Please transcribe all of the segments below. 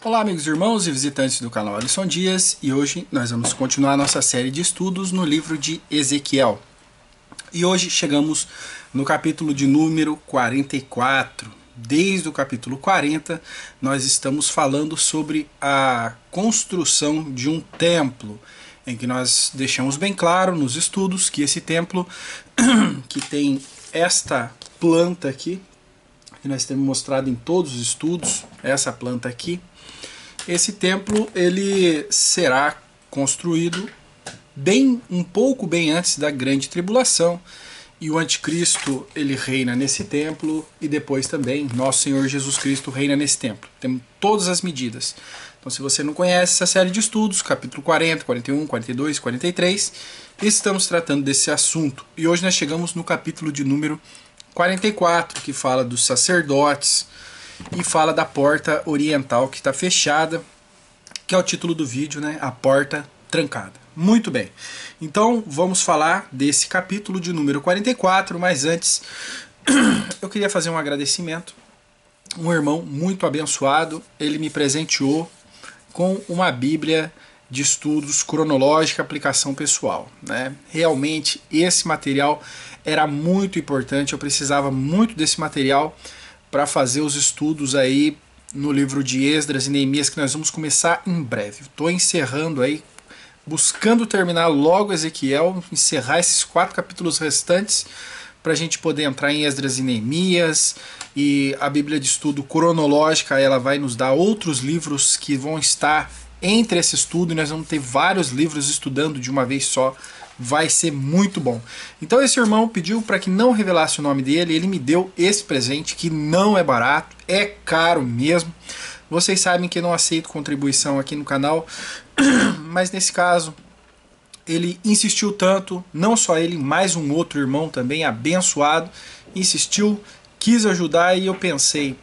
Olá, amigos, irmãos e visitantes do canal Alisson Dias, e hoje nós vamos continuar nossa série de estudos no livro de Ezequiel. E hoje chegamos no capítulo de número 44. Desde o capítulo 40, nós estamos falando sobre a construção de um templo, em que nós deixamos bem claro nos estudos que esse templo, que tem esta planta aqui, que nós temos mostrado em todos os estudos, essa planta aqui, esse templo ele será construído um pouco bem antes da grande tribulação, e o anticristo ele reina nesse templo, e depois também nosso Senhor Jesus Cristo reina nesse templo. Temos todas as medidas. Então, se você não conhece essa série de estudos, capítulo 40, 41, 42, 43, estamos tratando desse assunto. E hoje nós chegamos no capítulo de número 44, que fala dos sacerdotes e fala da porta oriental que está fechada, que é o título do vídeo, né? A porta trancada. Muito bem. Então vamos falar desse capítulo de número 44, mas antes eu queria fazer um agradecimento. Um irmão muito abençoado, ele me presenteou com uma Bíblia de estudos cronológica, aplicação pessoal, né? Realmente esse material era muito importante, eu precisava muito desse material para fazer os estudos aí no livro de Esdras e Neemias, que nós vamos começar em breve. Estou encerrando aí, buscando terminar logo Ezequiel, encerrar esses 4 capítulos restantes, para a gente poder entrar em Esdras e Neemias. E a Bíblia de estudo cronológica, ela vai nos dar outros livros que vão estar entre esse estudo, e nós vamos ter vários livros estudando de uma vez só. Vai ser muito bom. Então esse irmão pediu para que não revelasse o nome dele, ele me deu esse presente que não é barato, é caro mesmo. Vocês sabem que eu não aceito contribuição aqui no canal, mas nesse caso ele insistiu tanto, não só ele, mais um outro irmão também abençoado, insistiu, quis ajudar, e eu pensei,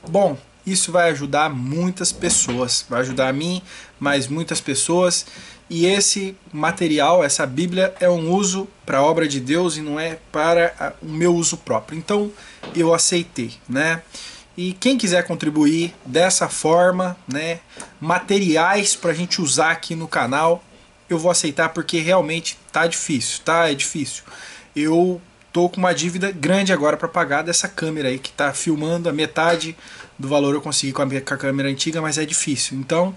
bom, isso vai ajudar muitas pessoas, vai ajudar a mim, mas muitas pessoas. E esse material, essa Bíblia, é um uso para a obra de Deus e não é para o meu uso próprio. Então eu aceitei, né? E quem quiser contribuir dessa forma, né, materiais para a gente usar aqui no canal, eu vou aceitar, porque realmente tá difícil, tá? É difícil. Eu tô com uma dívida grande agora para pagar dessa câmera aí que tá filmando. A metade do valor eu consegui com a câmera antiga, mas é difícil. Então,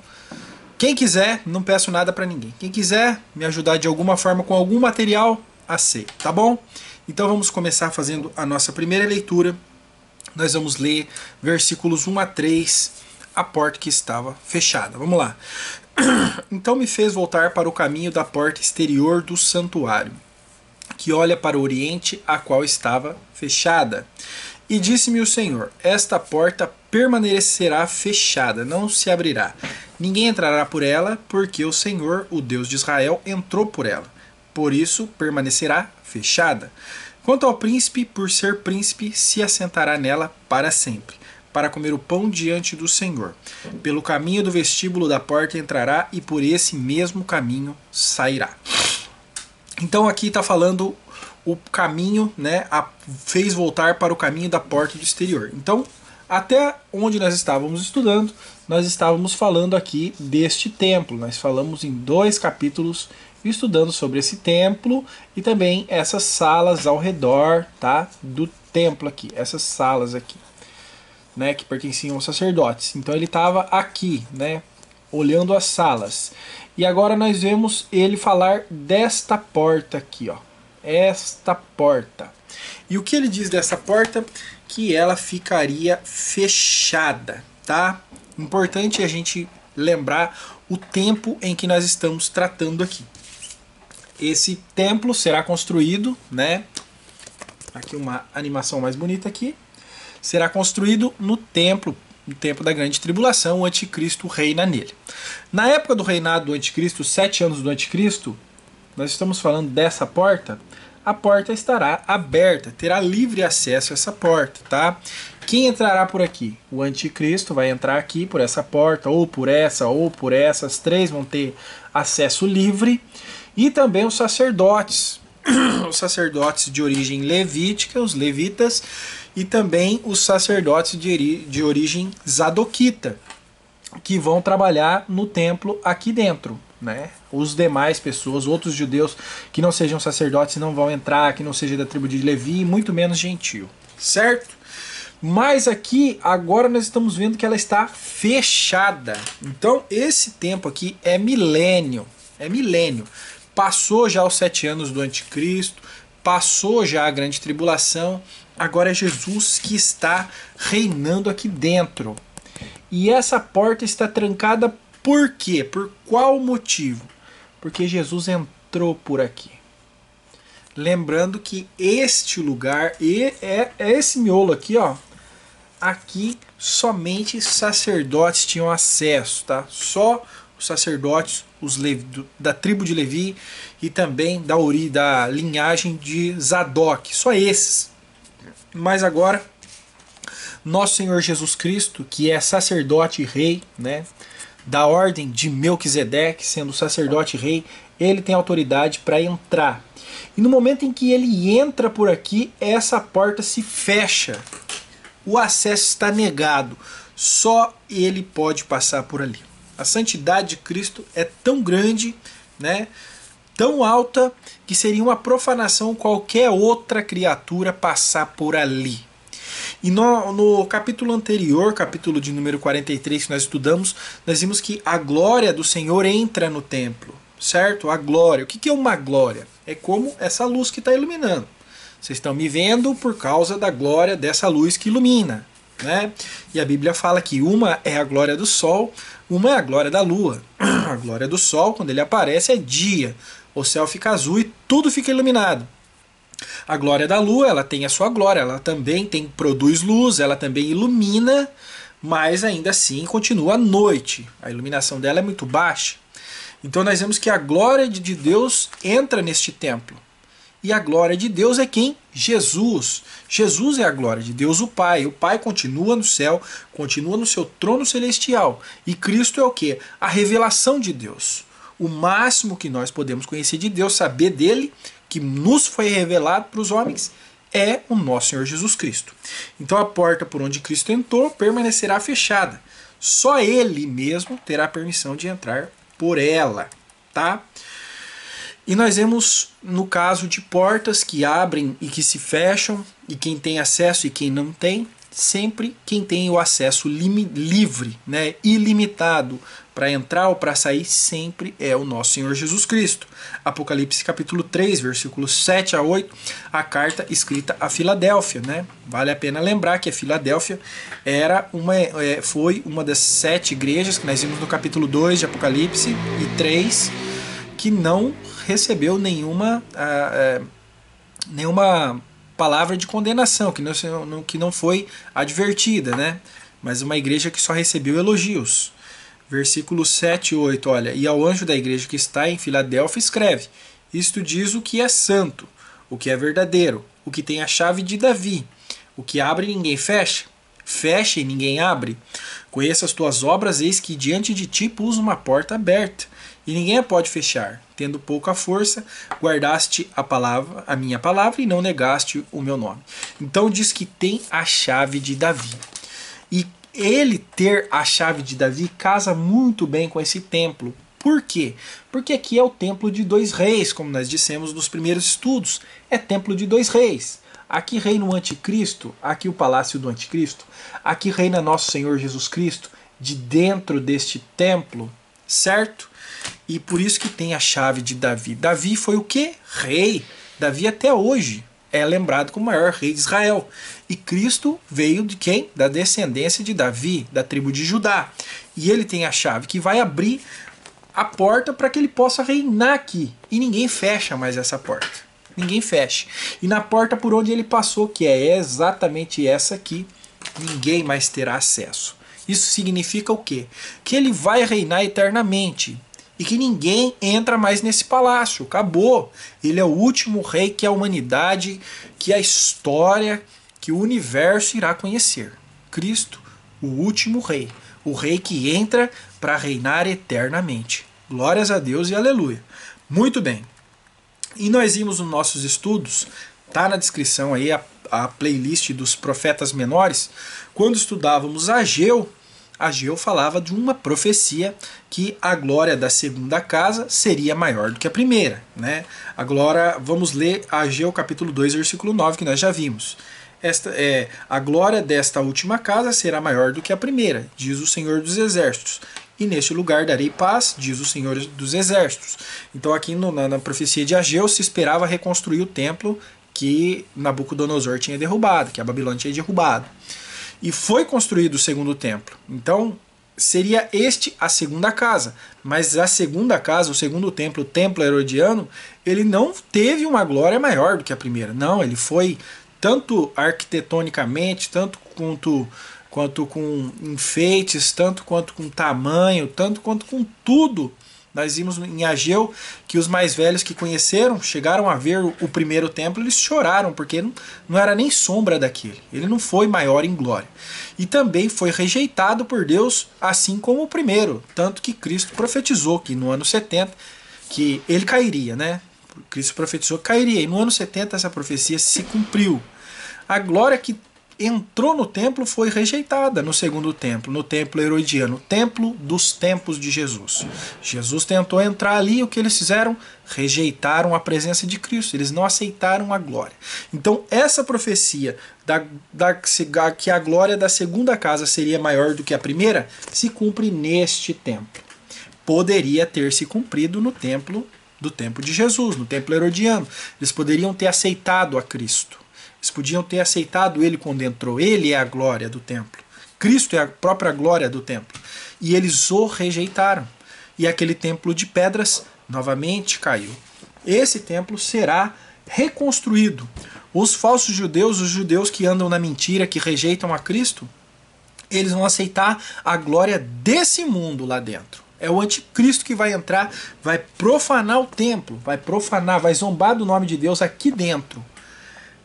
quem quiser, não peço nada para ninguém. Quem quiser me ajudar de alguma forma com algum material, aceito, tá bom? Então vamos começar fazendo a nossa primeira leitura. Nós vamos ler versículos 1 a 3, a porta que estava fechada. Vamos lá. Então me fez voltar para o caminho da porta exterior do santuário, que olha para o oriente, a qual estava fechada. E disse-me o Senhor: esta porta permanecerá fechada, não se abrirá. Ninguém entrará por ela, porque o Senhor, o Deus de Israel, entrou por ela. Por isso permanecerá fechada. Quanto ao príncipe, por ser príncipe, se assentará nela para sempre, para comer o pão diante do Senhor. Pelo caminho do vestíbulo da porta entrará, e por esse mesmo caminho sairá. Então aqui está falando o caminho, né? Fez voltar para o caminho da porta do exterior. Então, até onde nós estávamos estudando, nós estávamos falando aqui deste templo. Nós falamos em 2 capítulos estudando sobre esse templo e também essas salas ao redor, tá, do templo aqui. Essas salas aqui, né, que pertenciam aos sacerdotes. Então ele estava aqui, né, olhando as salas. E agora nós vemos ele falar desta porta aqui, ó. Esta porta. E o que ele diz dessa porta? Que ela ficaria fechada, tá? Importante a gente lembrar o tempo em que nós estamos tratando aqui. Esse templo será construído, né? Aqui uma animação mais bonita aqui. Será construído no tempo da grande tribulação. O anticristo reina nele. Na época do reinado do anticristo, 7 anos do anticristo, nós estamos falando dessa porta. A porta estará aberta, terá livre acesso a essa porta, tá? Quem entrará por aqui? O anticristo vai entrar aqui por essa porta, ou por essa, ou por essa. As 3 vão ter acesso livre. E também os sacerdotes. Os sacerdotes de origem levítica, os levitas, e também os sacerdotes de origem zadoquita. que vão trabalhar no templo aqui dentro, né? Os demais pessoas, outros judeus que não sejam sacerdotes não vão entrar, que não seja da tribo de Levi, muito menos gentio, certo? Mas aqui, agora nós estamos vendo que ela está fechada. Então esse tempo aqui é milênio, Passou já os 7 anos do anticristo, passou já a grande tribulação, agora é Jesus que está reinando aqui dentro. E essa porta está trancada por quê? Por qual motivo? Porque Jesus entrou por aqui. Lembrando que este lugar, é esse miolo aqui, ó. Aqui somente sacerdotes tinham acesso, tá? Só os sacerdotes da tribo de Levi e também da linhagem de Zadok. Só esses. Mas agora nosso Senhor Jesus Cristo, que é sacerdote e rei, né, da ordem de Melquisedeque, sendo sacerdote e rei, ele tem autoridade para entrar. E no momento em que ele entra por aqui, essa porta se fecha. O acesso está negado. Só ele pode passar por ali. A santidade de Cristo é tão grande, né, tão alta, que seria uma profanação qualquer outra criatura passar por ali. E no capítulo anterior, capítulo de número 43 que nós estudamos, nós vimos que a glória do Senhor entra no templo, certo? A glória. O que é uma glória? É como essa luz que está iluminando. Vocês estão me vendo por causa da glória dessa luz que ilumina, né? E a Bíblia fala que uma é a glória do sol, uma é a glória da lua. A glória do sol, quando ele aparece, é dia. O céu fica azul e tudo fica iluminado. A glória da lua, ela tem a sua glória, ela também produz luz, ela também ilumina, mas ainda assim continua a noite. A iluminação dela é muito baixa. Então nós vemos que a glória de Deus entra neste templo. E a glória de Deus é quem? Jesus. Jesus é a glória de Deus, o Pai. O Pai continua no céu, continua no seu trono celestial. E Cristo é o quê? A revelação de Deus. O máximo que nós podemos conhecer de Deus, saber dele, que nos foi revelado para os homens, é o nosso Senhor Jesus Cristo. Então a porta por onde Cristo entrou permanecerá fechada. Só ele mesmo terá permissão de entrar por ela, tá? E nós vemos no caso de portas que abrem e que se fecham, e quem tem acesso e quem não tem, sempre quem tem o acesso livre, né, ilimitado, para entrar ou para sair, sempre é o nosso Senhor Jesus Cristo. Apocalipse capítulo 3, versículos 7 a 8, a carta escrita a Filadélfia, né? Vale a pena lembrar que a Filadélfia foi uma das 7 igrejas que nós vimos no capítulo 2 de Apocalipse e 3, que não recebeu nenhuma palavra de condenação, que não foi advertida, né? Mas uma igreja que só recebeu elogios. Versículos 7 e 8, olha, e ao anjo da igreja que está em Filadélfia escreve, isto diz o que é santo, o que é verdadeiro, o que tem a chave de Davi, o que abre e ninguém fecha, fecha e ninguém abre. Conheça as tuas obras, eis que diante de ti pus uma porta aberta, e ninguém a pode fechar. Tendo pouca força, guardaste a minha palavra e não negaste o meu nome. Então diz que tem a chave de Davi. E ele ter a chave de Davi casa muito bem com esse templo. Por quê? Porque aqui é o templo de 2 reis, como nós dissemos nos primeiros estudos. É templo de 2 reis. Aqui reina o anticristo, aqui o palácio do anticristo. Aqui reina nosso Senhor Jesus Cristo, de dentro deste templo, certo? E por isso que tem a chave de Davi. Davi foi o quê? Rei. Davi até hoje é lembrado como o maior rei de Israel. E Cristo veio de quem? Da descendência de Davi, da tribo de Judá. E ele tem a chave que vai abrir a porta para que ele possa reinar aqui. E ninguém fecha mais essa porta. Ninguém fecha. E na porta por onde ele passou, que é exatamente essa aqui, ninguém mais terá acesso. Isso significa o quê? Que ele vai reinar eternamente. E que ninguém entra mais nesse palácio. Acabou. Ele é o último rei que a humanidade, que a história, que o universo irá conhecer. Cristo, o último rei. O rei que entra para reinar eternamente. Glórias a Deus e aleluia. Muito bem. E nós vimos nos nossos estudos, tá na descrição aí a playlist dos profetas menores, quando estudávamos Ageu Ageu falava de uma profecia que a glória da segunda casa seria maior do que a primeira, né? Agora vamos ler Ageu capítulo 2, versículo 9, que nós já vimos. A glória desta última casa será maior do que a primeira, diz o Senhor dos Exércitos. E neste lugar darei paz, diz o Senhor dos Exércitos. Então aqui na profecia de Ageu se esperava reconstruir o templo que Nabucodonosor tinha derrubado, que a Babilônia tinha derrubado. E foi construído o segundo templo. Então seria este a segunda casa. Mas a segunda casa, o segundo templo, o templo herodiano, ele não teve uma glória maior do que a primeira. Não, ele foi tanto arquitetonicamente, tanto quanto com enfeites, tanto quanto com tamanho, tanto quanto com tudo. Nós vimos em Ageu que os mais velhos que conheceram, chegaram a ver o primeiro templo, eles choraram, porque não era nem sombra daquele. Ele não foi maior em glória. E também foi rejeitado por Deus, assim como o primeiro. Tanto que Cristo profetizou que no ano 70, que ele cairia, né? Cristo profetizou que cairia. E no ano 70 essa profecia se cumpriu. A glória que entrou no templo foi rejeitada no segundo templo, no templo herodiano, o templo dos tempos de Jesus. Jesus tentou entrar ali e o que eles fizeram? Rejeitaram a presença de Cristo, eles não aceitaram a glória. Então essa profecia que a glória da segunda casa seria maior do que a primeira, se cumpre neste templo. Poderia ter se cumprido no templo do tempo de Jesus, no templo herodiano. Eles poderiam ter aceitado a Cristo. Eles podiam ter aceitado ele quando entrou. Ele é a glória do templo. Cristo é a própria glória do templo. E eles o rejeitaram. E aquele templo de pedras novamente caiu. Esse templo será reconstruído. Os falsos judeus, os judeus que andam na mentira, que rejeitam a Cristo, eles vão aceitar a glória desse mundo lá dentro. É o anticristo que vai entrar, vai profanar o templo, vai zombar do nome de Deus aqui dentro.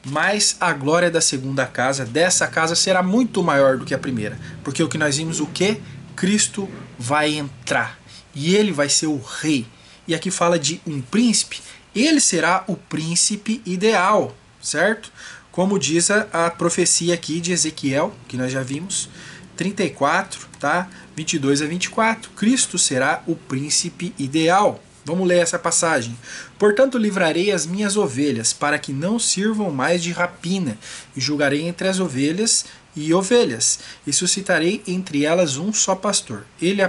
Mas a glória da segunda casa, dessa casa, será muito maior do que a primeira. Porque o que nós vimos, o que? Cristo vai entrar. E ele vai ser o rei. E aqui fala de um príncipe. Ele será o príncipe ideal, certo? Como diz a profecia aqui de Ezequiel, que nós já vimos, 34, tá? 22 a 24. Cristo será o príncipe ideal. Vamos ler essa passagem. Portanto, livrarei as minhas ovelhas, para que não sirvam mais de rapina, e julgarei entre as ovelhas e e suscitarei entre elas um só pastor. Ele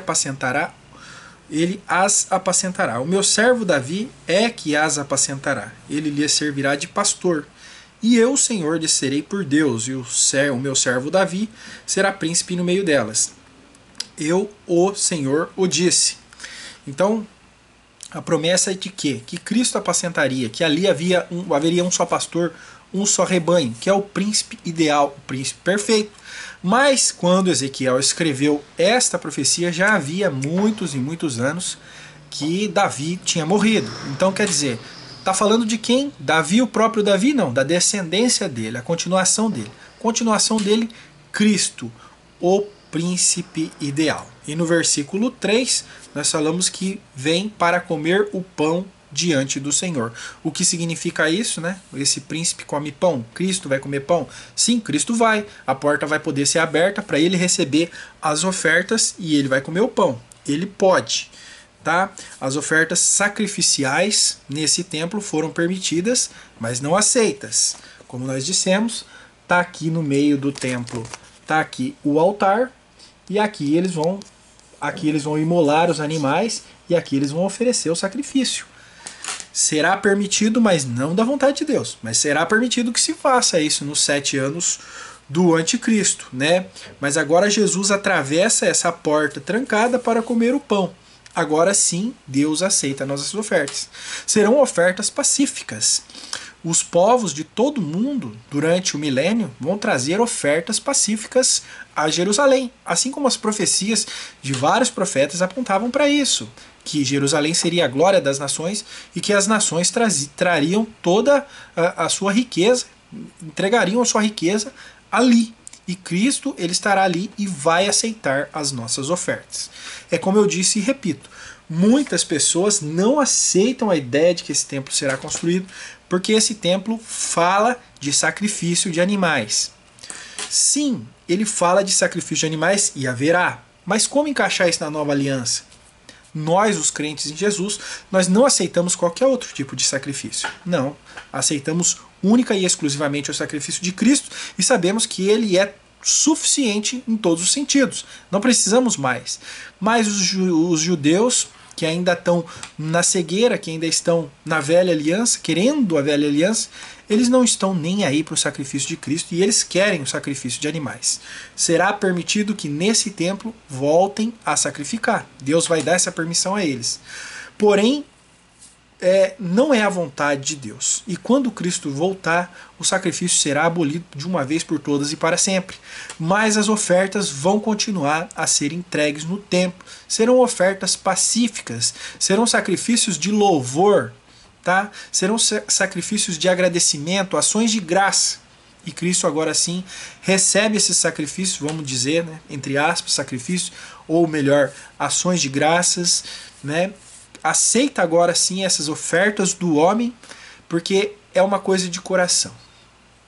as apacentará. O meu servo Davi é que as apacentará. Ele lhes servirá de pastor. E eu, o Senhor, lhes serei por Deus, e o meu servo Davi será príncipe no meio delas. Eu, o Senhor, o disse. Então, a promessa é de quê? Que Cristo apacentaria, que ali haveria um só pastor, um só rebanho, que é o príncipe ideal, o príncipe perfeito. Mas quando Ezequiel escreveu esta profecia, já havia muitos e muitos anos que Davi tinha morrido. Então quer dizer, está falando de quem? Davi, o próprio Davi? Não, da descendência dele, a continuação dele. Continuação dele, Cristo, o príncipe ideal. E no versículo 3, nós falamos que vem para comer o pão diante do Senhor. O que significa isso, né? Esse príncipe come pão. Cristo vai comer pão? Sim, Cristo vai. A porta vai poder ser aberta para ele receber as ofertas e ele vai comer o pão. Ele pode. Tá? As ofertas sacrificiais nesse templo foram permitidas, mas não aceitas. Como nós dissemos, está aqui no meio do templo. Está aqui o altar e aqui eles vão imolar os animais e aqui eles vão oferecer o sacrifício. Será permitido, mas não da vontade de Deus. Mas será permitido que se faça isso nos 7 anos do anticristo, né? Mas agora Jesus atravessa essa porta trancada para comer o pão. Agora sim, Deus aceita nossas ofertas. Serão ofertas pacíficas. Os povos de todo mundo, durante o milênio, vão trazer ofertas pacíficas a Jerusalém. Assim como as profecias de vários profetas apontavam para isso. Que Jerusalém seria a glória das nações e que as nações trariam toda a sua riqueza, entregariam a sua riqueza ali. E Cristo, ele estará ali e vai aceitar as nossas ofertas. É como eu disse e repito, muitas pessoas não aceitam a ideia de que esse templo será construído, porque esse templo fala de sacrifício de animais. Sim, ele fala de sacrifício de animais e haverá. Mas como encaixar isso na nova aliança? Nós, os crentes em Jesus, nós não aceitamos qualquer outro tipo de sacrifício. Não, aceitamos única e exclusivamente o sacrifício de Cristo e sabemos que ele é suficiente em todos os sentidos. Não precisamos mais. Mas os judeus que ainda estão na cegueira, que ainda estão na velha aliança, querendo a velha aliança, eles não estão nem aí para o sacrifício de Cristo e eles querem o sacrifício de animais. Será permitido que nesse templo voltem a sacrificar. Deus vai dar essa permissão a eles. Porém, não é a vontade de Deus. E quando Cristo voltar, o sacrifício será abolido de uma vez por todas e para sempre. Mas as ofertas vão continuar a ser entregues no templo. Serão ofertas pacíficas, serão sacrifícios de louvor, tá? Serão sacrifícios de agradecimento, ações de graça. E Cristo agora sim recebe esses sacrifícios, vamos dizer, né, entre aspas, sacrifícios, ou melhor, ações de graças, né? Aceita agora sim essas ofertas do homem, porque é uma coisa de coração.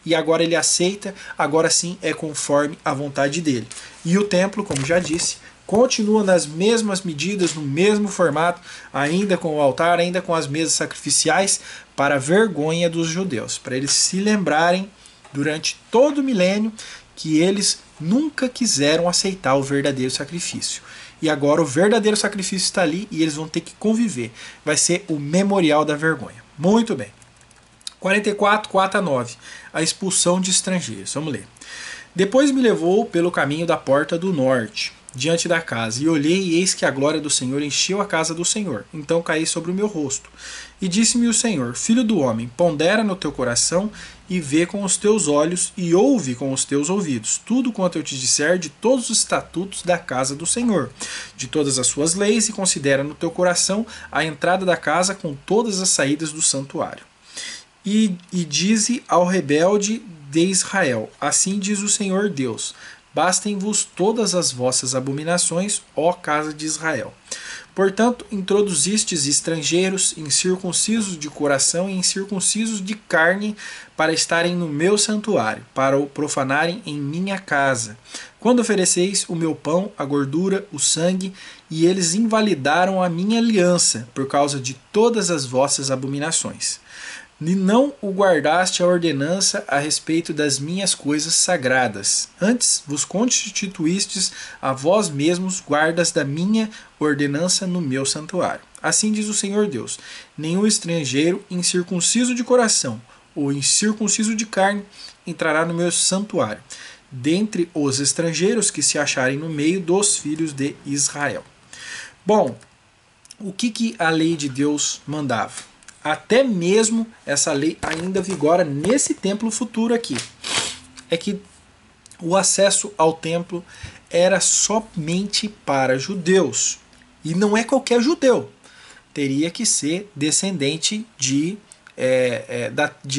E agora ele aceita, agora sim é conforme a vontade dele. E o templo, como já disse, continua nas mesmas medidas, no mesmo formato, ainda com o altar, ainda com as mesas sacrificiais, para a vergonha dos judeus, para eles se lembrarem durante todo o milênio que eles nunca quiseram aceitar o verdadeiro sacrifício. E agora o verdadeiro sacrifício está ali e eles vão ter que conviver. Vai ser o memorial da vergonha. Muito bem. 44, 4 a 9. A expulsão de estrangeiros. Vamos ler. Depois me levou pelo caminho da porta do norte, diante da casa, e olhei, e eis que a glória do Senhor encheu a casa do Senhor. Então caí sobre o meu rosto. E disse-me o Senhor: Filho do homem, pondera no teu coração, e vê com os teus olhos, e ouve com os teus ouvidos, tudo quanto eu te disser de todos os estatutos da casa do Senhor, de todas as suas leis, e considera no teu coração a entrada da casa com todas as saídas do santuário. E dize ao rebelde de Israel: Assim diz o Senhor Deus: Bastem-vos todas as vossas abominações, ó casa de Israel. Portanto, introduzistes estrangeiros, incircuncisos de coração e incircuncisos de carne, para estarem no meu santuário, para o profanarem em minha casa. Quando ofereceis o meu pão, a gordura, o sangue, e eles invalidaram a minha aliança, por causa de todas as vossas abominações. E não o guardaste a ordenança a respeito das minhas coisas sagradas. Antes vos constituístes a vós mesmos guardas da minha ordenança no meu santuário. Assim diz o Senhor Deus: nenhum estrangeiro incircunciso de coração ou incircunciso de carne entrará no meu santuário, dentre os estrangeiros que se acharem no meio dos filhos de Israel. Bom, o que a lei de Deus mandava? Até mesmo essa lei ainda vigora nesse templo futuro aqui. É que o acesso ao templo era somente para judeus. E não é qualquer judeu. Teria que ser descendente de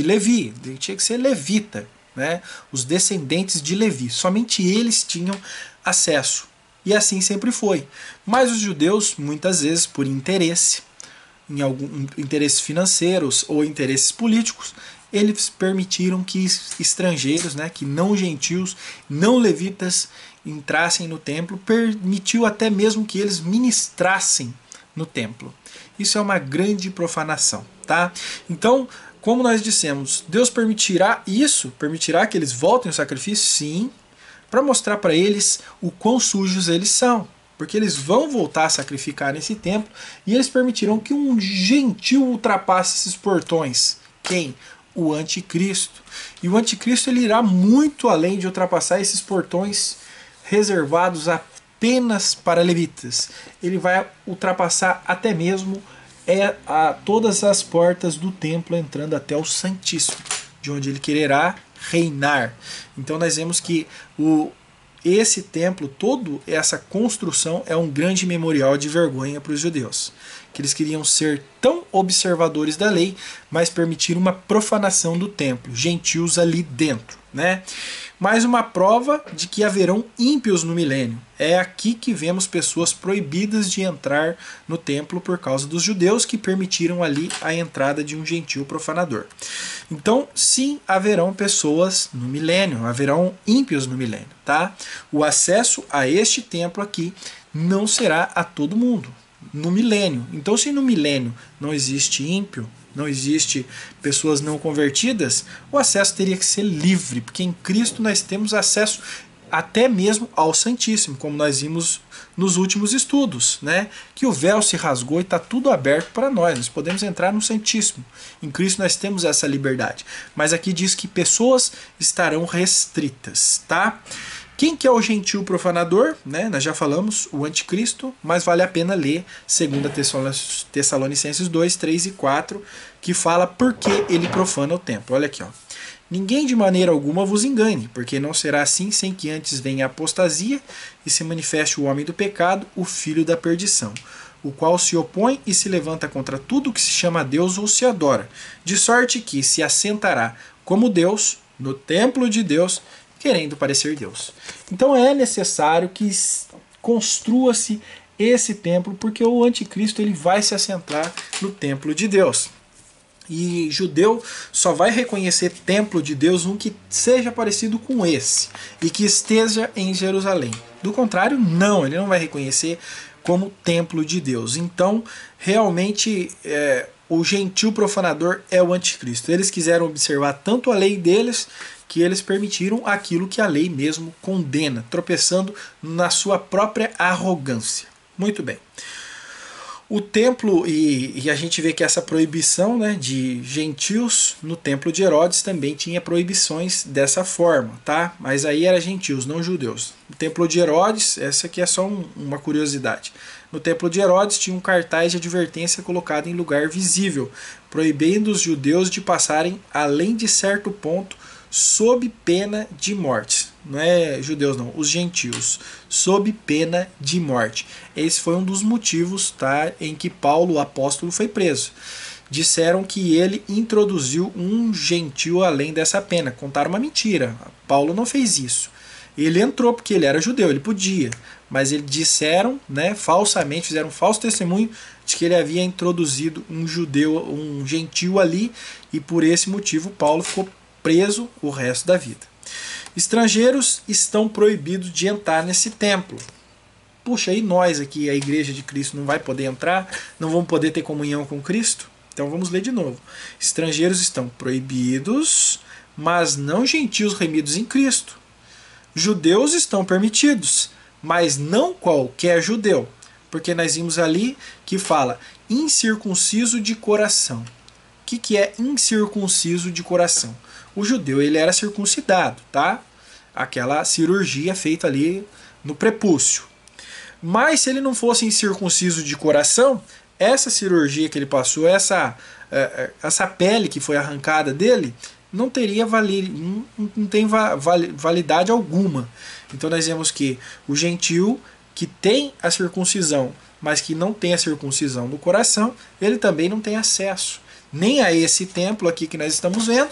Levi. Tinha que ser levita, né? Os descendentes de Levi. Somente eles tinham acesso. E assim sempre foi. Mas os judeus, muitas vezes, por interesse, em algum interesses financeiros ou interesses políticos, eles permitiram que estrangeiros, né, que não gentios, não levitas, entrassem no templo, permitiu até mesmo que eles ministrassem no templo. Isso é uma grande profanação, tá? Então, como nós dissemos, Deus permitirá isso? Permitirá que eles voltem ao sacrifício? Sim, para mostrar para eles o quão sujos eles são. Porque eles vão voltar a sacrificar nesse templo e eles permitirão que um gentil ultrapasse esses portões. Quem? O anticristo. E o anticristo ele irá muito além de ultrapassar esses portões reservados apenas para levitas. Ele vai ultrapassar até mesmo todas as portas do templo, entrando até o Santíssimo, de onde ele quererá reinar. Então nós vemos que esse templo, toda essa construção é um grande memorial de vergonha para os judeus, que eles queriam ser tão observadores da lei, mas permitiram uma profanação do templo, gentios ali dentro, né? mais uma prova de que haverão ímpios no milênio. É aqui que vemos pessoas proibidas de entrar no templo por causa dos judeus que permitiram ali a entrada de um gentil profanador. Então, sim, haverão pessoas no milênio, haverão ímpios no milênio, tá? O acesso a este templo aqui não será a todo mundo, no milênio. Então, se no milênio não existe ímpio, não existe pessoas não convertidas, o acesso teria que ser livre, porque em Cristo nós temos acesso até mesmo ao Santíssimo, como nós vimos nos últimos estudos, né? Que o véu se rasgou e está tudo aberto para nós podemos entrar no Santíssimo. Em Cristo nós temos essa liberdade, mas aqui diz que pessoas estarão restritas, tá? Quem que é o gentil profanador? Né? Nós já falamos, o anticristo, mas vale a pena ler 2 Tessalonicenses 2, 3 e 4, que fala por que ele profana o templo. Olha aqui, ó. Ninguém de maneira alguma vos engane, porque não será assim sem que antes venha a apostasia e se manifeste o homem do pecado, o filho da perdição, o qual se opõe e se levanta contra tudo que se chama Deus ou se adora, de sorte que se assentará como Deus no templo de Deus, querendo parecer Deus. Então é necessário que construa-se esse templo, porque o anticristo ele vai se assentar no templo de Deus. E judeu só vai reconhecer templo de Deus um que seja parecido com esse e que esteja em Jerusalém. Do contrário, não, ele não vai reconhecer como templo de Deus. Então, realmente, o gentil profanador é o anticristo. Eles quiseram observar tanto a lei deles que eles permitiram aquilo que a lei mesmo condena, tropeçando na sua própria arrogância. Muito bem. O templo, e a gente vê que essa proibição, né, de gentios no templo de Herodes também tinha proibições dessa forma, tá? Mas aí era gentios, não judeus. O templo de Herodes, essa aqui é só uma curiosidade. No templo de Herodes tinha um cartaz de advertência colocado em lugar visível, proibindo os judeus de passarem além de certo ponto sob pena de morte. Não é judeus não, os gentios, sob pena de morte. Esse foi um dos motivos, tá, em que Paulo, o apóstolo, foi preso. Disseram que ele introduziu um gentio além dessa pena. Contaram uma mentira. Paulo não fez isso. Ele entrou porque ele era judeu, ele podia. Mas eles disseram, né, falsamente, fizeram um falso testemunho de que ele havia introduzido um judeu, um gentio ali, e por esse motivo Paulo ficou preso o resto da vida. Estrangeiros estão proibidos de entrar nesse templo. Puxa, e nós aqui, a igreja de Cristo, não vai poder entrar? Não vamos poder ter comunhão com Cristo? Então vamos ler de novo. Estrangeiros estão proibidos, mas não gentios remidos em Cristo. Judeus estão permitidos, mas não qualquer judeu. Porque nós vimos ali que fala incircunciso de coração. O que é incircunciso de coração? O judeu ele era circuncidado, tá? Aquela cirurgia feita ali no prepúcio. Mas se ele não fosse incircunciso de coração, essa cirurgia que ele passou, essa pele que foi arrancada dele, não teria não tem validade alguma. Então nós vemos que o gentio que tem a circuncisão, mas que não tem a circuncisão no coração, ele também não tem acesso nem a esse templo aqui que nós estamos vendo,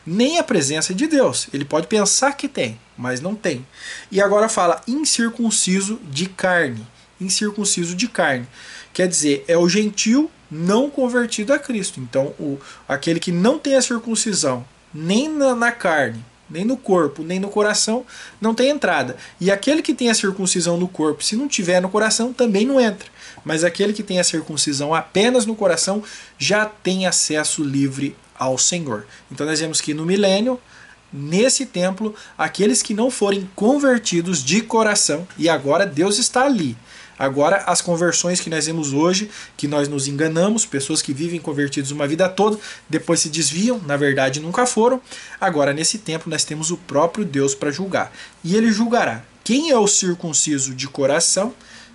nem a presença de Deus. Ele pode pensar que tem, mas não tem. E agora fala incircunciso de carne. Incircunciso de carne. Quer dizer, é o gentio não convertido a Cristo. Então, aquele que não tem a circuncisão, nem na carne, nem no corpo, nem no coração, não tem entrada. E aquele que tem a circuncisão no corpo, se não tiver no coração, também não entra. Mas aquele que tem a circuncisão apenas no coração já tem acesso livre ao Senhor. Então nós vemos que no milênio, nesse templo, aqueles que não forem convertidos de coração, e agora Deus está ali. Agora as conversões que nós vemos hoje, que nós nos enganamos, pessoas que vivem convertidos uma vida toda, depois se desviam, na verdade nunca foram. Agora nesse tempo nós temos o próprio Deus para julgar. E ele julgará quem é o circunciso de coração.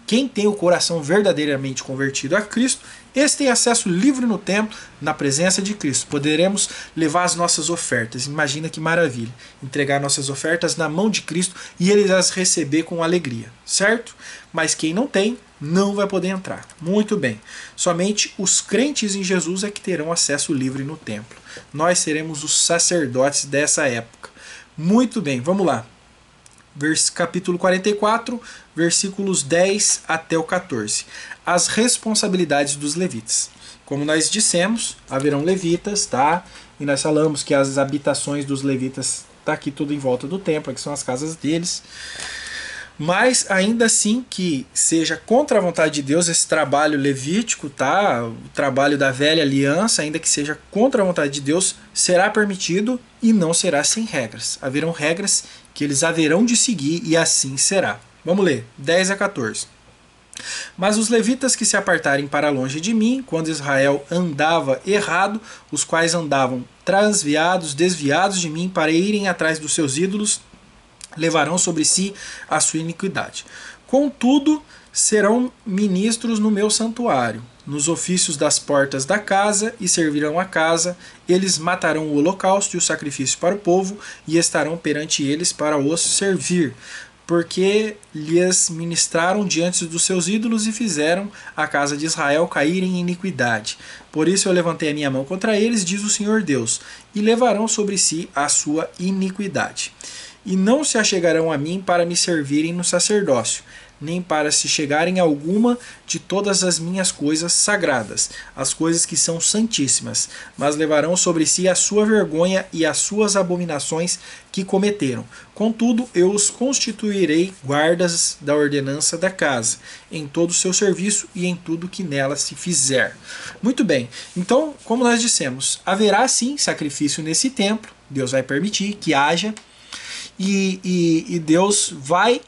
Quem tem o coração verdadeiramente convertido a Cristo, esse tem acesso livre no templo, na presença de Cristo. Poderemos levar as nossas ofertas. Imagina que maravilha. Entregar nossas ofertas na mão de Cristo e ele as receber com alegria, certo? Mas quem não tem, não vai poder entrar. Muito bem. Somente os crentes em Jesus é que terão acesso livre no templo. Nós seremos os sacerdotes dessa época. Muito bem, vamos lá. Capítulo 44, versículos 10 até o 14. As responsabilidades dos levitas. Como nós dissemos, haverão levitas, tá? E nós falamos que as habitações dos levitas tá aqui tudo em volta do templo, que são as casas deles. Mas ainda assim que seja contra a vontade de Deus esse trabalho levítico, tá? O trabalho da velha aliança, ainda que seja contra a vontade de Deus, será permitido e não será sem regras. Haverão regras que eles haverão de seguir e assim será. Vamos ler, 10 a 14. Mas os levitas que se apartarem para longe de mim, quando Israel andava errado, os quais andavam transviados, desviados de mim para irem atrás dos seus ídolos, levarão sobre si a sua iniquidade. Contudo, serão ministros no meu santuário, nos ofícios das portas da casa, e servirão a casa. Eles matarão o holocausto e o sacrifício para o povo, e estarão perante eles para os servir, porque lhes ministraram diante dos seus ídolos e fizeram a casa de Israel cair em iniquidade. Por isso eu levantei a minha mão contra eles, diz o Senhor Deus, e levarão sobre si a sua iniquidade. E não se achegarão a mim para me servirem no sacerdócio, nem para se chegarem a alguma de todas as minhas coisas sagradas, as coisas que são santíssimas, mas levarão sobre si a sua vergonha e as suas abominações que cometeram. Contudo, eu os constituirei guardas da ordenança da casa, em todo o seu serviço e em tudo que nela se fizer. Muito bem, então, como nós dissemos, haverá sim sacrifício nesse templo, Deus vai permitir que haja, e Deus vai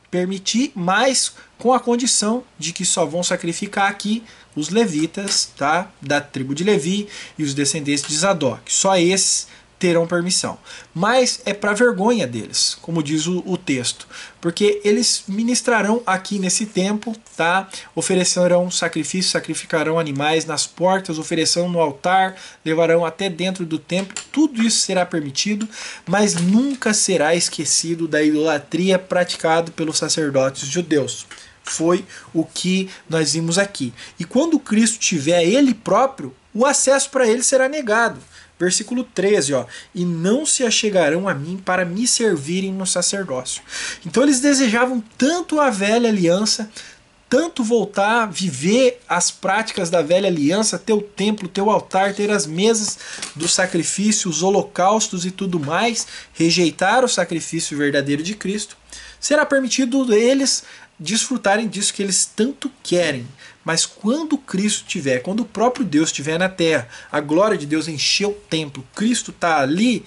permitir, mas com a condição de que só vão sacrificar aqui os levitas, tá? Da tribo de Levi e os descendentes de Zadok. Só esses terão permissão. Mas é para vergonha deles, como diz o texto, porque eles ministrarão aqui nesse templo, tá? Oferecerão sacrifício, sacrificarão animais nas portas, oferecerão no altar, levarão até dentro do templo. Tudo isso será permitido, mas nunca será esquecido da idolatria praticada pelos sacerdotes judeus. Foi o que nós vimos aqui. E quando Cristo tiver ele próprio, o acesso para ele será negado. Versículo 13, ó, e não se achegarão a mim para me servirem no sacerdócio. Então eles desejavam tanto a velha aliança, tanto voltar a viver as práticas da velha aliança, ter o templo, ter o altar, ter as mesas do sacrifício, os holocaustos e tudo mais, rejeitar o sacrifício verdadeiro de Cristo. Será permitido eles desfrutarem disso que eles tanto querem. Mas quando Cristo tiver, quando o próprio Deus estiver na terra, a glória de Deus encher o templo, Cristo está ali,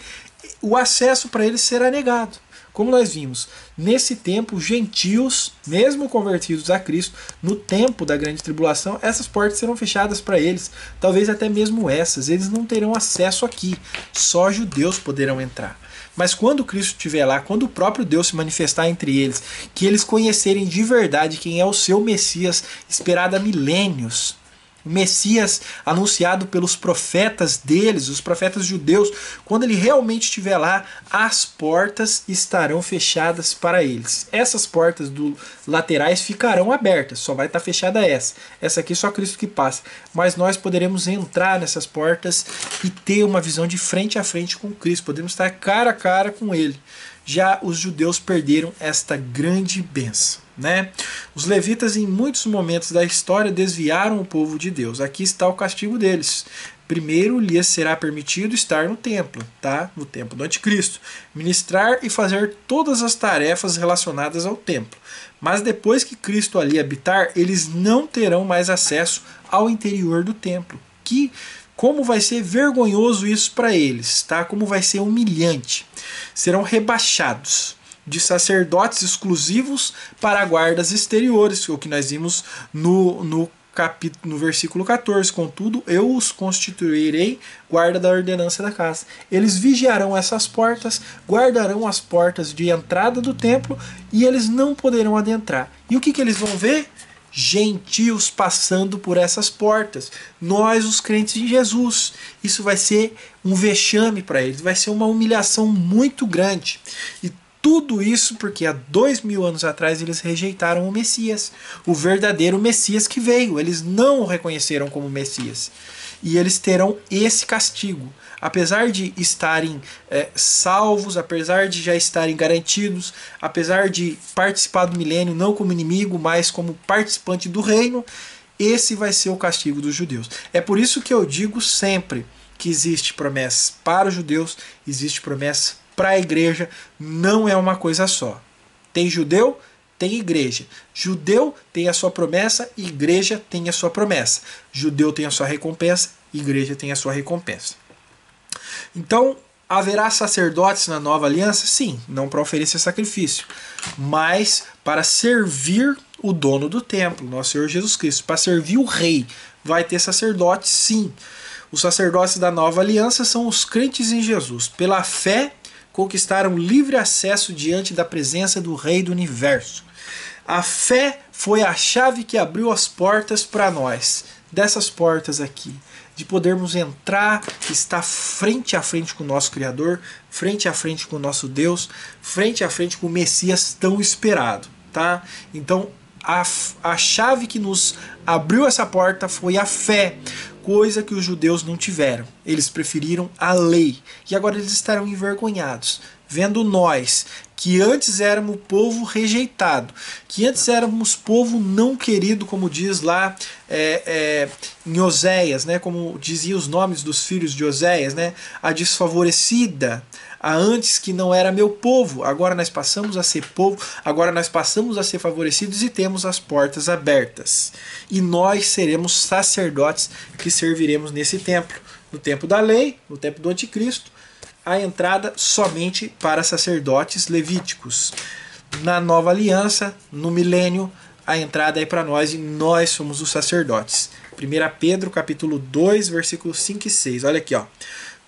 o acesso para eles será negado. Como nós vimos, nesse tempo, gentios, mesmo convertidos a Cristo, no tempo da grande tribulação, essas portas serão fechadas para eles, talvez até mesmo essas, eles não terão acesso aqui, só judeus poderão entrar. Mas quando Cristo estiver lá, quando o próprio Deus se manifestar entre eles, que eles conhecerem de verdade quem é o seu Messias, esperado há milênios, o Messias anunciado pelos profetas deles, os profetas judeus, quando ele realmente estiver lá, as portas estarão fechadas para eles. Essas portas laterais ficarão abertas, só vai estar fechada essa. Essa aqui só Cristo que passa. Mas nós poderemos entrar nessas portas e ter uma visão de frente a frente com Cristo. Podemos estar cara a cara com Ele. Já os judeus perderam esta grande bênção, né? Os levitas em muitos momentos da história desviaram o povo de Deus. Aqui está o castigo deles. Primeiro lhes será permitido estar no templo, tá? No templo do anticristo, ministrar e fazer todas as tarefas relacionadas ao templo. Mas depois que Cristo ali habitar, eles não terão mais acesso ao interior do templo. Como vai ser vergonhoso isso para eles, tá? Como vai ser humilhante. Serão rebaixados de sacerdotes exclusivos para guardas exteriores, o que nós vimos no versículo 14. Contudo, eu os constituirei guarda da ordenança da casa. Eles vigiarão essas portas, guardarão as portas de entrada do templo e eles não poderão adentrar. E o que eles vão ver? Gentios passando por essas portas. Nós, os crentes em Jesus. Isso vai ser um vexame para eles, vai ser uma humilhação muito grande. E tudo isso porque há 2000 anos atrás eles rejeitaram o Messias, o verdadeiro Messias que veio. Eles não o reconheceram como Messias. e eles terão esse castigo. Apesar de estarem salvos, apesar de já estarem garantidos, apesar de participar do milênio não como inimigo, mas como participante do reino, esse vai ser o castigo dos judeus. É por isso que eu digo sempre que existe promessa para os judeus, existe promessa para a igreja, não é uma coisa só. Tem judeu, tem igreja. Judeu tem a sua promessa, igreja tem a sua promessa. Judeu tem a sua recompensa, igreja tem a sua recompensa. Então, haverá sacerdotes na nova aliança? Sim, não para oferecer sacrifício, mas para servir o dono do templo, nosso Senhor Jesus Cristo, para servir o rei. Vai ter sacerdotes, sim. Os sacerdotes da nova aliança são os crentes em Jesus. Pela fé, conquistaram livre acesso diante da presença do Rei do Universo. A fé foi a chave que abriu as portas para nós, dessas portas aqui, de podermos entrar, estar frente a frente com o nosso Criador, frente a frente com o nosso Deus, frente a frente com o Messias tão esperado, tá? Então, a chave que nos abriu essa porta foi a fé, coisa que os judeus não tiveram. Eles preferiram a lei, e agora eles estarão envergonhados, vendo nós, que antes éramos povo rejeitado, que antes éramos povo não querido, como diz lá em Oséias, né, como dizia os nomes dos filhos de Oséias, né, a desfavorecida, a antes que não era meu povo, agora nós passamos a ser povo, agora nós passamos a ser favorecidos e temos as portas abertas. E nós seremos sacerdotes que serviremos nesse templo, no tempo da lei, no tempo do anticristo, a entrada somente para sacerdotes levíticos. Na nova aliança, no milênio, a entrada é para nós e nós somos os sacerdotes. 1 Pedro capítulo 2, versículos 5 e 6. Olha aqui, ó.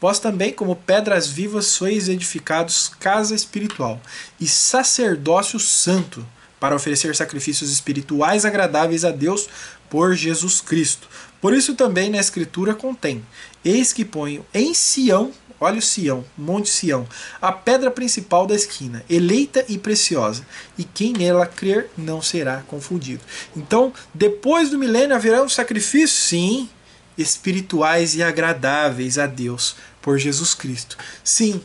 Vós também, como pedras vivas, sois edificados casa espiritual e sacerdócio santo, para oferecer sacrifícios espirituais agradáveis a Deus por Jesus Cristo. Por isso também na Escritura contém: eis que ponho em Sião, olha o Sião, Monte Sião, a pedra principal da esquina, eleita e preciosa, e quem nela crer não será confundido. Então, depois do milênio haverá um sacrifício, sim, espirituais e agradáveis a Deus por Jesus Cristo. Sim,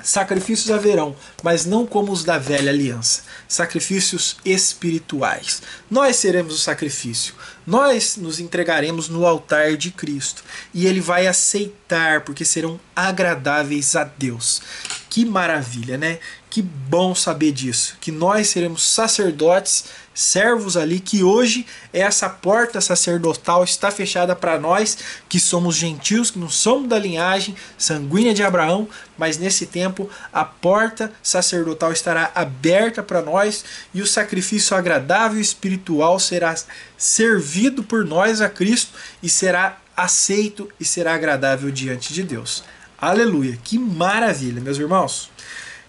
sacrifícios haverão, mas não como os da velha aliança. Sacrifícios espirituais. Nós seremos o sacrifício. Nós nos entregaremos no altar de Cristo. E Ele vai aceitar, porque serão agradáveis a Deus. Que maravilha, né? Que bom saber disso. Que nós seremos sacerdotes, servos ali, que hoje essa porta sacerdotal está fechada para nós, que somos gentios, que não somos da linhagem sanguínea de Abraão, mas nesse tempo a porta sacerdotal estará aberta para nós e o sacrifício agradável e espiritual será servido por nós a Cristo e será aceito e será agradável diante de Deus. Aleluia! Que maravilha, meus irmãos!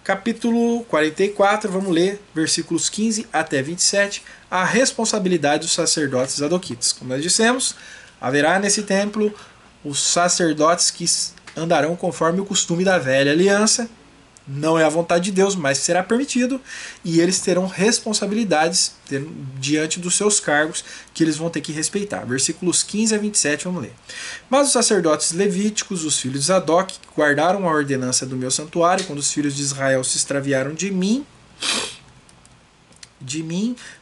Capítulo 44, vamos ler versículos 15 até 27, a responsabilidade dos sacerdotes zadoquitas. Como nós dissemos, haverá nesse templo os sacerdotes que andarão conforme o costume da velha aliança. Não é a vontade de Deus, mas será permitido, e eles terão responsabilidades diante dos seus cargos que eles vão ter que respeitar. Versículos 15 a 27, vamos ler. Mas os sacerdotes levíticos, os filhos de Zadok, que guardaram a ordenança do meu santuário, quando os filhos de Israel se extraviaram de mim,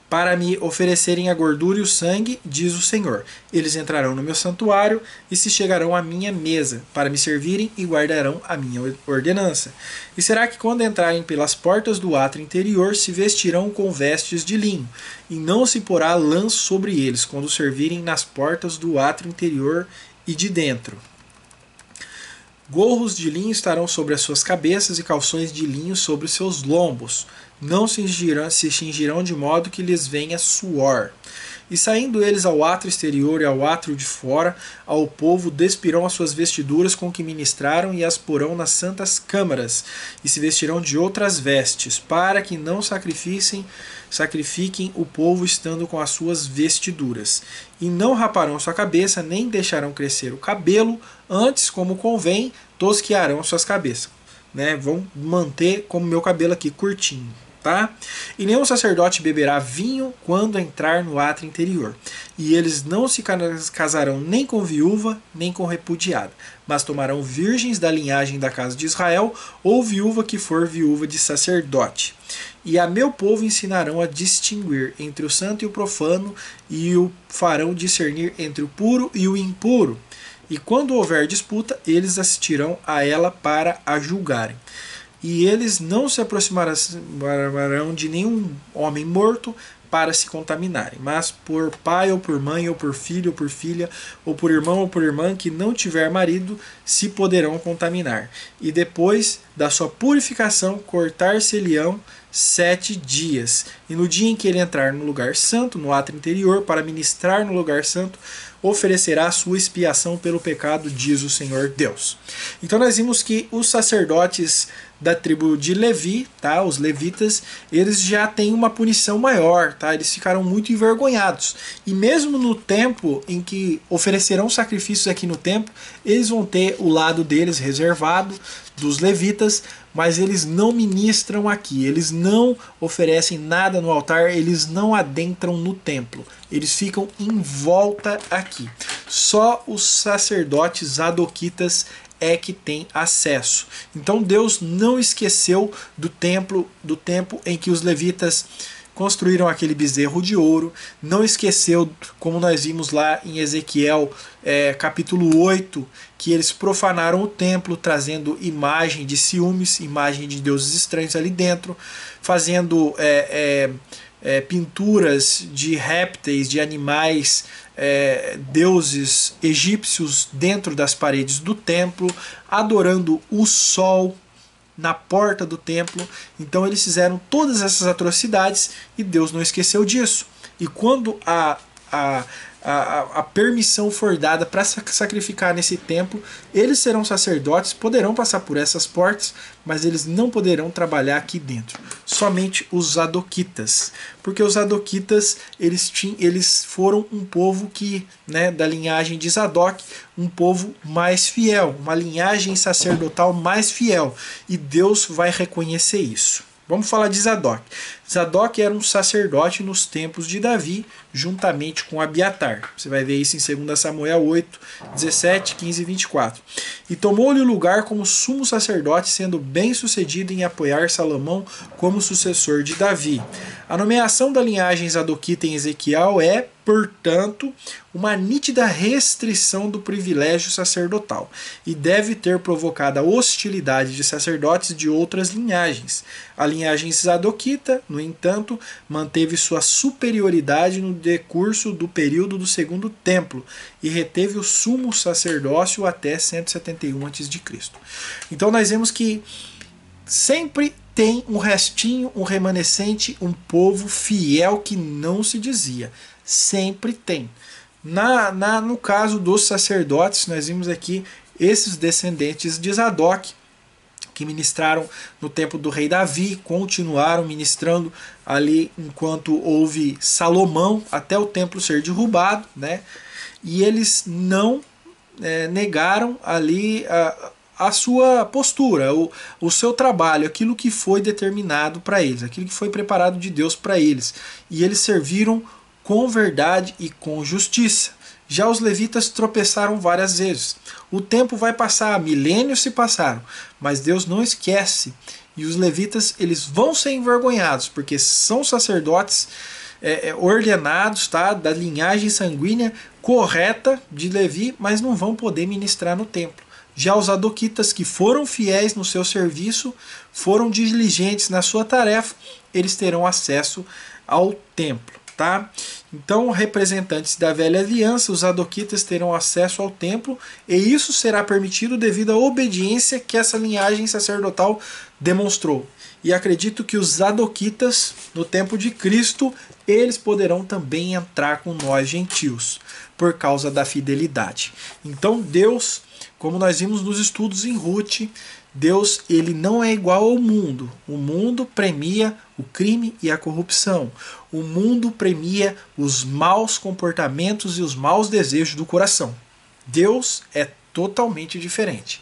para me oferecerem a gordura e o sangue, diz o Senhor. Eles entrarão no meu santuário e se chegarão à minha mesa, para me servirem e guardarão a minha ordenança. E será que quando entrarem pelas portas do átrio interior, se vestirão com vestes de linho, e não se porá lã sobre eles, quando servirem nas portas do átrio interior e de dentro. Gorros de linho estarão sobre as suas cabeças e calções de linho sobre os seus lombos. Não se cingirão de modo que lhes venha suor. E saindo eles ao átrio exterior e ao átrio de fora, ao povo despirão as suas vestiduras com que ministraram e as porão nas santas câmaras, e se vestirão de outras vestes, para que não sacrifiquem o povo estando com as suas vestiduras. E não raparão sua cabeça, nem deixarão crescer o cabelo, antes, como convém, tosquearão suas cabeças. Né? Vão manter como meu cabelo aqui, curtinho. Tá? E nenhum sacerdote beberá vinho quando entrar no átrio interior. E eles não se casarão nem com viúva, nem com repudiada, mas tomarão virgens da linhagem da casa de Israel, ou viúva que for viúva de sacerdote. E a meu povo ensinarão a distinguir entre o santo e o profano, e o farão discernir entre o puro e o impuro. E quando houver disputa, eles assistirão a ela para a julgarem. E eles não se aproximarão de nenhum homem morto para se contaminarem, mas por pai ou por mãe, ou por filho ou por filha, ou por irmão ou por irmã que não tiver marido, se poderão contaminar. E depois da sua purificação, cortar-se-lhe-ão 7 dias. E no dia em que ele entrar no lugar santo, no átrio interior, para ministrar no lugar santo, oferecerá a sua expiação pelo pecado, diz o Senhor Deus. Então nós vimos que os sacerdotes da tribo de Levi, tá, os levitas, eles já têm uma punição maior, tá? Eles ficaram muito envergonhados. E mesmo no tempo em que oferecerão sacrifícios aqui no templo, eles vão ter o lado deles reservado, dos levitas, mas eles não ministram aqui, eles não oferecem nada no altar, eles não adentram no templo, eles ficam em volta aqui. Só os sacerdotes zadoquitas é que tem acesso. Então Deus não esqueceu do tempo em que os levitas construíram aquele bezerro de ouro, não esqueceu, como nós vimos lá em Ezequiel capítulo 8, que eles profanaram o templo, trazendo imagem de ciúmes, imagem de deuses estranhos ali dentro, fazendo pinturas de répteis, de animais, deuses egípcios dentro das paredes do templo, adorando o sol na porta do templo. Então eles fizeram todas essas atrocidades e Deus não esqueceu disso. E quando a permissão for dada para sacrificar nesse templo, eles serão sacerdotes, poderão passar por essas portas, mas eles não poderão trabalhar aqui dentro. Somente os zadoquitas, porque os zadoquitas eles foram um povo que, né, da linhagem de Zadok, um povo mais fiel, uma linhagem sacerdotal mais fiel, e Deus vai reconhecer isso. Vamos falar de Zadok. Zadok era um sacerdote nos tempos de Davi, juntamente com Abiatar. Você vai ver isso em 2 Samuel 8, 17, 15 e 24. E tomou-lhe o lugar como sumo sacerdote, sendo bem sucedido em apoiar Salomão como sucessor de Davi. A nomeação da linhagem zadoquita em Ezequiel é, portanto, uma nítida restrição do privilégio sacerdotal e deve ter provocado a hostilidade de sacerdotes de outras linhagens. A linhagem zadoquita, no entanto, manteve sua superioridade no decurso do período do Segundo Templo e reteve o sumo sacerdócio até 171 a.C. Então nós vemos que sempre tem um restinho, um remanescente, um povo fiel que não se dizia. Sempre tem. No caso dos sacerdotes, nós vimos aqui esses descendentes de Zadok, que ministraram no tempo do rei Davi, continuaram ministrando ali enquanto houve Salomão, até o templo ser derrubado, né? E eles não negaram ali a sua postura, o seu trabalho, aquilo que foi determinado para eles, aquilo que foi preparado de Deus para eles. E eles serviram com verdade e com justiça. Já os levitas tropeçaram várias vezes. O tempo vai passar, milênios se passaram, mas Deus não esquece. E os levitas, eles vão ser envergonhados, porque são sacerdotes ordenados, tá, da linhagem sanguínea correta de Levi, mas não vão poder ministrar no templo. Já os zadoquitas, que foram fiéis no seu serviço, foram diligentes na sua tarefa, eles terão acesso ao templo. Tá? Então, representantes da velha aliança, os zadoquitas terão acesso ao templo, e isso será permitido devido à obediência que essa linhagem sacerdotal demonstrou. E acredito que os zadoquitas, no tempo de Cristo, eles poderão também entrar com nós gentios, por causa da fidelidade. Então Deus, como nós vimos nos estudos em Ruth, Deus, ele não é igual ao mundo. O mundo premia o crime e a corrupção. O mundo premia os maus comportamentos e os maus desejos do coração. Deus é totalmente diferente.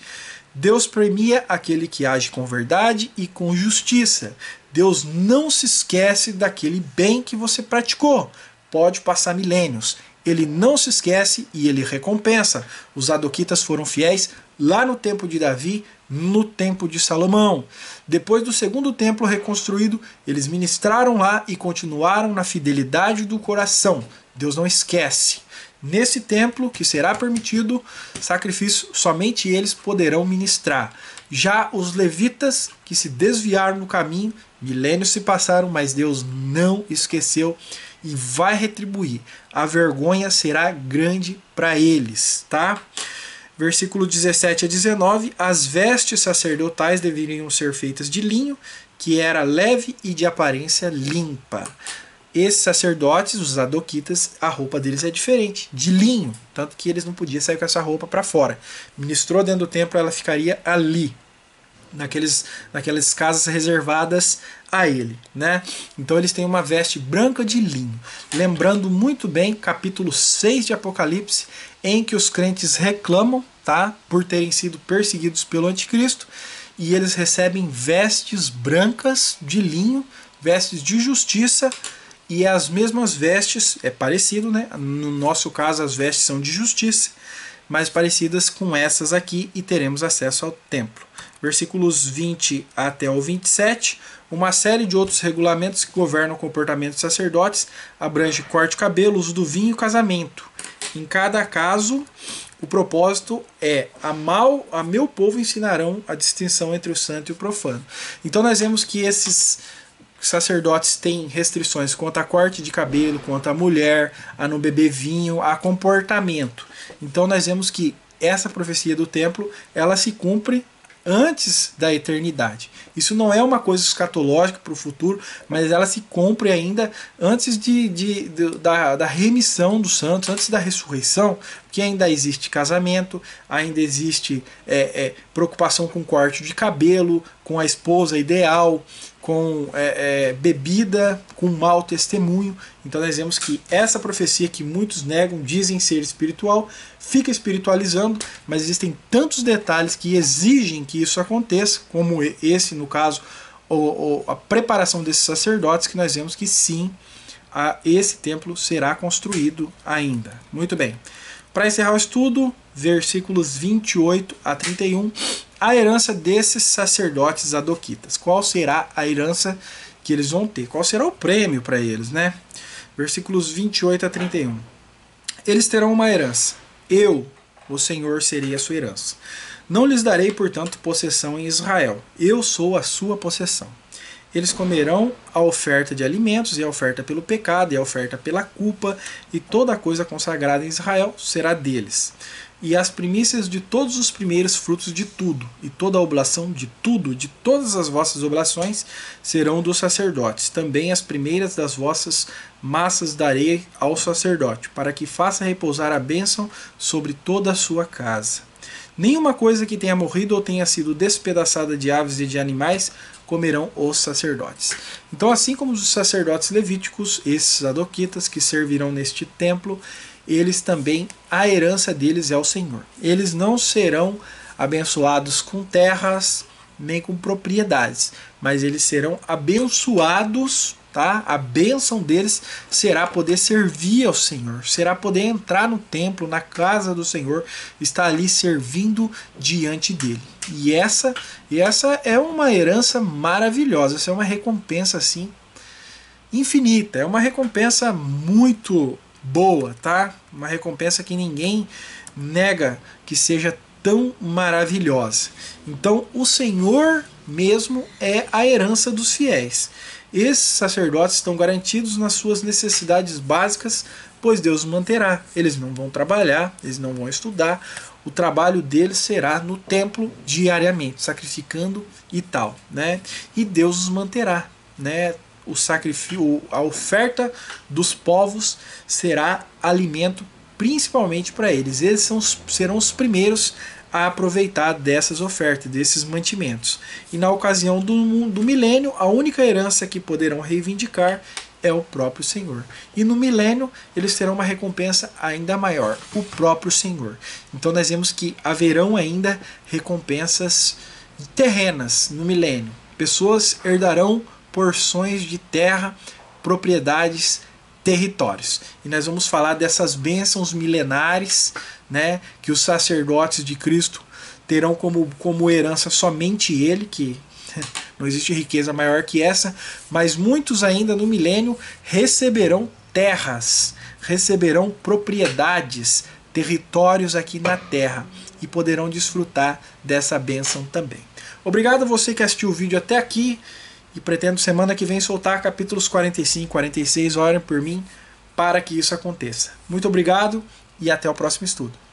Deus premia aquele que age com verdade e com justiça. Deus não se esquece daquele bem que você praticou. pode passar milênios. Ele não se esquece e ele recompensa. Os Zadoquitas foram fiéis lá no tempo de Davi, no tempo de Salomão. Depois do segundo templo reconstruído, eles ministraram lá e continuaram na fidelidade do coração. Deus não esquece. Nesse templo que será permitido sacrifício, somente eles poderão ministrar. Já os levitas que se desviaram do caminho, milênios se passaram, mas Deus não esqueceu e vai retribuir. A vergonha será grande para eles, tá? Versículo 17 a 19, as vestes sacerdotais deveriam ser feitas de linho, que era leve e de aparência limpa. Esses sacerdotes, os Zadoquitas, a roupa deles é diferente, de linho, tanto que eles não podiam sair com essa roupa para fora. Ministrou dentro do templo, ela ficaria ali, naquelas casas reservadas a ele, né? Então eles têm uma veste branca de linho. Lembrando muito bem, capítulo 6 de Apocalipse, em que os crentes reclamam, tá, por terem sido perseguidos pelo anticristo, e eles recebem vestes brancas de linho, vestes de justiça, e as mesmas vestes, é parecido, né? No nosso caso as vestes são de justiça, mas parecidas com essas aqui, e teremos acesso ao templo. Versículos 20 até o 27, uma série de outros regulamentos que governam o comportamento dos sacerdotes, abrange corte de cabelo, uso do vinho e casamento. Em cada caso, o propósito é a meu povo ensinarão a distinção entre o santo e o profano. Então nós vemos que esses sacerdotes têm restrições quanto a corte de cabelo, quanto a mulher, a não beber vinho, a comportamento. Então nós vemos que essa profecia do templo, ela se cumpre antes da eternidade. Isso não é uma coisa escatológica para o futuro, mas ela se cumpre ainda antes da remissão dos santos, antes da ressurreição, porque ainda existe casamento, ainda existe preocupação com corte de cabelo, com a esposa ideal, com bebida, com mau testemunho. Então nós vemos que essa profecia que muitos negam, dizem ser espiritual, fica espiritualizando, mas existem tantos detalhes que exigem que isso aconteça, como esse, no caso, a preparação desses sacerdotes, que nós vemos que sim, esse templo será construído ainda. Muito bem. Para encerrar o estudo, versículos 28 a 31, a herança desses sacerdotes zadoquitas. Qual será a herança que eles vão ter? Qual será o prêmio para eles, né? Versículos 28 a 31. Eles terão uma herança. Eu, o Senhor, serei a sua herança. Não lhes darei, portanto, possessão em Israel. Eu sou a sua possessão. Eles comerão a oferta de alimentos, e a oferta pelo pecado, e a oferta pela culpa, e toda a coisa consagrada em Israel será deles. E as primícias de todos os primeiros frutos de tudo, e toda a oblação de tudo, de todas as vossas oblações, serão dos sacerdotes. Também as primeiras das vossas massas darei ao sacerdote, para que faça repousar a bênção sobre toda a sua casa. Nenhuma coisa que tenha morrido ou tenha sido despedaçada de aves e de animais comerão os sacerdotes. Então, assim como os sacerdotes levíticos, esses zadoquitas que servirão neste templo, eles também, a herança deles é o Senhor. Eles não serão abençoados com terras nem com propriedades, mas eles serão abençoados, tá? A bênção deles será poder servir ao Senhor, será poder entrar no templo, na casa do Senhor, estar ali servindo diante dele. E essa é uma herança maravilhosa, essa é uma recompensa assim infinita, é uma recompensa muito boa, tá? Uma recompensa que ninguém nega que seja tão maravilhosa. Então o Senhor mesmo é a herança dos fiéis. Esses sacerdotes estão garantidos nas suas necessidades básicas, pois Deus os manterá. Eles não vão trabalhar, eles não vão estudar. O trabalho deles será no templo diariamente, sacrificando e tal, né? E Deus os manterá, né? O sacrifício, a oferta dos povos será alimento principalmente para eles. Eles serão os primeiros a aproveitar dessas ofertas, desses mantimentos. E na ocasião do milênio, a única herança que poderão reivindicar é o próprio Senhor. E no milênio, eles terão uma recompensa ainda maior, o próprio Senhor. Então nós vemos que haverão ainda recompensas terrenas no milênio. Pessoas herdarão porções de terra, propriedades territórios. E nós vamos falar dessas bênçãos milenares, né, que os sacerdotes de Cristo terão como herança somente ele, que não existe riqueza maior que essa, mas muitos ainda no milênio receberão terras, receberão propriedades, territórios aqui na terra e poderão desfrutar dessa bênção também. Obrigado a você que assistiu o vídeo até aqui e pretendo semana que vem soltar capítulos 45, 46, orem por mim para que isso aconteça. Muito obrigado e até o próximo estudo.